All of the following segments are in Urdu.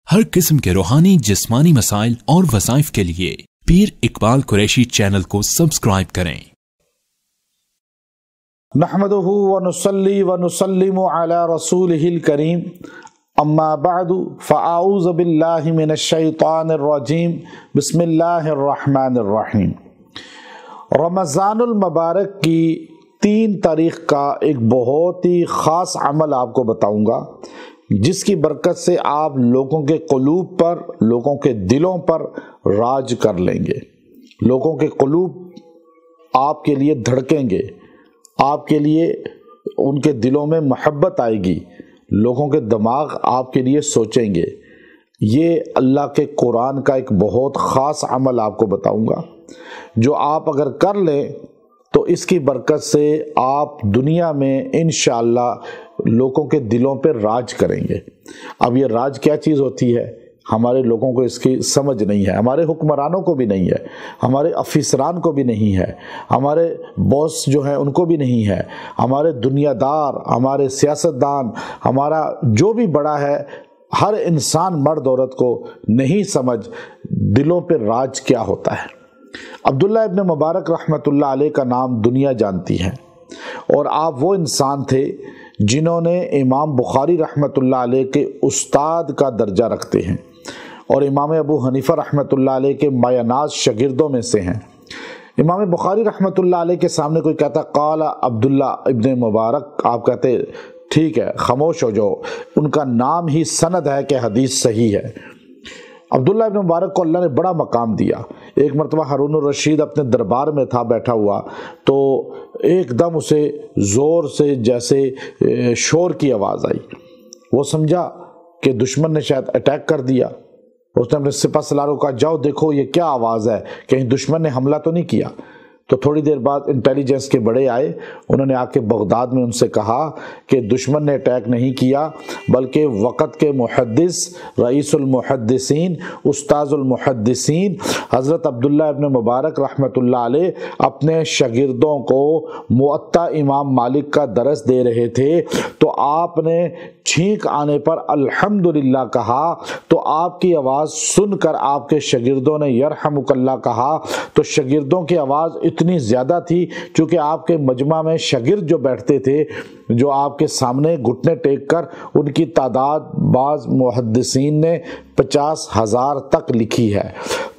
ہر قسم کے روحانی جسمانی مسائل اور وظائف کے لیے پیر اقبال قریشی چینل کو سبسکرائب کریں۔ نحمده ونصلي ونسلم على رسوله الكريم اما بعد فاعوذ باللہ من الشیطان الرجیم بسم اللہ الرحمن الرحیم۔ رمضان المبارک کی 3 تاریخ کا ایک بہت ہی خاص عمل آپ کو بتاؤں گا، جس کی برکت سے آپ لوگوں کے قلوب پر، لوگوں کے دلوں پر راج کر لیں گے۔ لوگوں کے قلوب آپ کے لیے دھڑکیں گے، آپ کے لیے ان کے دلوں میں محبت آئے گی، لوگوں کے دماغ آپ کے لیے سوچیں گے۔ یہ اللہ کے قرآن کا ایک بہت خاص عمل آپ کو بتاؤں گا، جو آپ اگر کر لیں تو اس کی برکت سے آپ دنیا میں انشاءاللہ لوگوں کے دلوں پہ راج کریں گے۔ اب یہ راج کیا چیز ہوتی ہے، ہمارے لوگوں کو اس کی سمجھ نہیں ہے، ہمارے حکمرانوں کو بھی نہیں ہے، ہمارے افسران کو بھی نہیں ہے، ہمارے باس جو ہیں ان کو بھی نہیں ہے، ہمارے دنیا دار، ہمارے سیاستدان، ہمارا جو بھی بڑا ہے، ہر انسان مرد عورت کو نہیں سمجھ دلوں پہ راج کیا ہوتا ہے۔ عبداللہ ابن مبارک رحمۃ اللہ علیہ کا نام دنیا جانتی ہے، اور آپ وہ انسان تھے جنہوں نے امام بخاری رحمۃ اللہ علیہ کے استاد کا درجہ رکھتے ہیں، اور امام ابو حنیفہ رحمۃ اللہ علیہ کے مایہ ناز شاگردوں میں سے ہیں۔ امام بخاری رحمۃ اللہ علیہ کے سامنے کوئی کہتا قال عبداللہ ابن مبارک، آپ کہتے ٹھیک ہے خاموش ہو جاؤ، ان کا نام ہی سند ہے کہ حدیث صحیح ہے۔ عبداللہ ابن مبارک کو اللہ نے بڑا مقام دیا۔ ایک مرتبہ ہارون الرشید اپنے دربار میں تھا بیٹھا ہوا، تو ایک دم اسے زور سے جیسے شور کی آواز آئی۔ وہ سمجھا کہ دشمن نے شاید اٹیک کر دیا۔ اس نے اپنے سپہ سالاروں کو کہا جاؤ دیکھو یہ کیا آواز ہے، کہیں دشمن نے حملہ تو نہیں کیا۔ تو تھوڑی دیر بعد انٹیلیجنس کے بڑے آئے، انہوں نے آ کے بغداد میں ان سے کہا کہ دشمن نے اٹیک نہیں کیا، بلکہ وقت کے محدث، رئیس المحدثین، استاذ المحدثین حضرت عبداللہ ابن مبارک رحمۃ اللہ علیہ اپنے شاگردوں کو موطا امام مالک کا درس دے رہے تھے، تو آپ نے چھینک آنے پر الحمدللہ کہا، تو آپ کی آواز سن کر آپ کے شاگردوں نے یرحمک اللہ کہا، تو شاگردوں کی آواز اتنی زیادہ تھی چونکہ آپ کے مجمع میں شاگرد جو بیٹھتے تھے، جو آپ کے سامنے گھٹنے ٹیک کر، ان کی تعداد بعض محدثین نے 50,000 تک لکھی ہے۔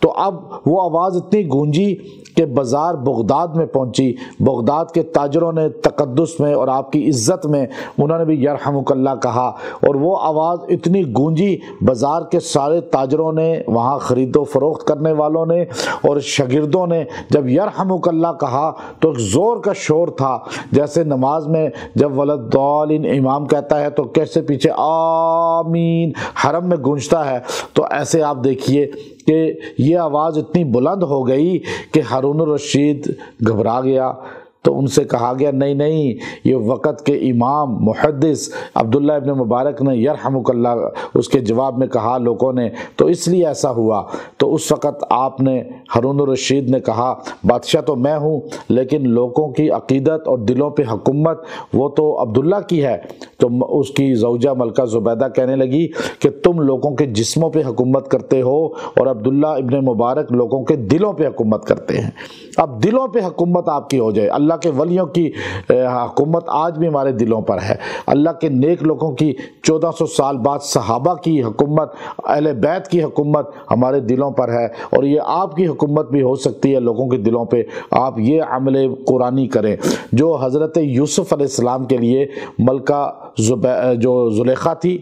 تو اب وہ آواز اتنی گونجی کہ بازار بغداد میں پہنچی۔ بغداد کے تاجروں نے تقدس میں اور آپ کی عزت میں انہوں نے بھی یرحمک اللہ کہا، اور وہ آواز اتنی گونجی، بازار کے سارے تاجروں نے، وہاں خرید و فروخت کرنے والوں نے اور شاگردوں نے جب یرحمک اللہ کہا تو ایک زور کا شور تھا، جیسے نماز میں جب ولدالین امام کہتا ہے تو کیسے پیچھے آمین حرم میں گونجتا ہے، تو ایسے آپ دیکھیے کہ یہ آواز اتنی بلند ہو گئی کہ ہارون الرشید گھبرا گیا۔ تو ان سے کہا گیا نہیں نہیں، یہ وقت کے امام محدث عبداللہ ابن مبارک نے یرحمک اللہ اس کے جواب میں کہا لوگوں نے، تو اس لیے ایسا ہوا۔ تو اس وقت آپ نے، ہارون الرشید نے کہا بادشاہ تو میں ہوں، لیکن لوگوں کی عقیدت اور دلوں پہ حکومت وہ تو عبداللہ کی ہے۔ تو اس کی زوجہ ملکہ زبیدہ کہنے لگی کہ تم لوگوں کے جسموں پہ حکومت کرتے ہو اور عبداللہ ابن مبارک لوگوں کے دلوں پہ حکومت کرتے ہیں۔ اب دلوں پہ حکومت آپ کی ہو جائے۔ اللہ کے ولیوں کی حکومت آج بھی ہمارے دلوں پر ہے، اللہ کے نیک لوگوں کی 1400 سال بعد صحابہ کی حکومت، اہل بیت کی حکومت ہمارے دلوں پر ہے، اور یہ آپ کی حکومت بھی ہو سکتی ہے لوگوں کے دلوں پہ۔ آپ یہ عمل قرآنی کریں جو حضرت یوسف علیہ السلام کے لیے ملکہ جو زلیخا تھی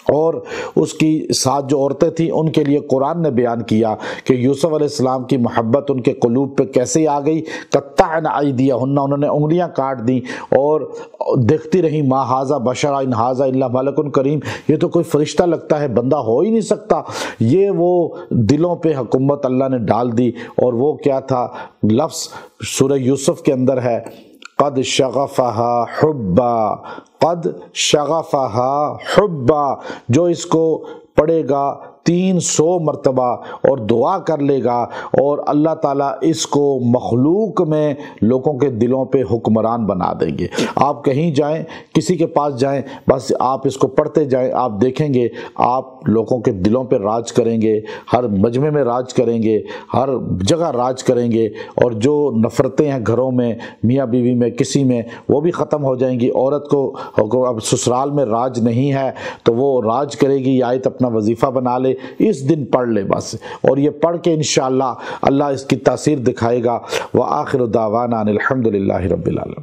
اور اس کی ساتھ جو عورتیں تھیں، ان کے لیے قرآن نے بیان کیا کہ یوسف علیہ السلام کی محبت ان کے قلوب پہ کیسے آ گئی۔ قطعن ایدیہن، انہوں نے انگلیاں کاٹ دیں اور دیکھتی رہی، ما ھذا بشر ان ھذا الا ملک کریم، یہ تو کوئی فرشتہ لگتا ہے، بندہ ہو ہی نہیں سکتا۔ یہ وہ دلوں پہ حکومت اللہ نے ڈال دی، اور وہ کیا تھا، لفظ سورہ یوسف کے اندر ہے قد شغفها حبا، قد شغفها حبا، جو اس کو پڑھے گا 300 مرتبہ اور دعا کر لے گا، اور اللہ تعالیٰ اس کو مخلوق میں لوگوں کے دلوں پہ حکمران بنا دیں گے۔ آپ کہیں جائیں، کسی کے پاس جائیں، بس آپ اس کو پڑھتے جائیں، آپ دیکھیں گے آپ لوگوں کے دلوں پہ راج کریں گے، ہر مجمع میں راج کریں گے، ہر جگہ راج کریں گے، اور جو نفرتیں ہیں گھروں میں، میاں بیوی میں، کسی میں، وہ بھی ختم ہو جائیں گی۔ عورت کو اب سسرال میں راج نہیں ہے تو وہ راج کرے گی، یہ آیت اپنا وظیفہ بنا لے، اس دن پڑھ لے بس، اور یہ پڑھ کے انشاءاللہ اللہ اس کی تاثیر دکھائے گا۔ وآخر دعوانا ان الحمد للہ رب العالمین۔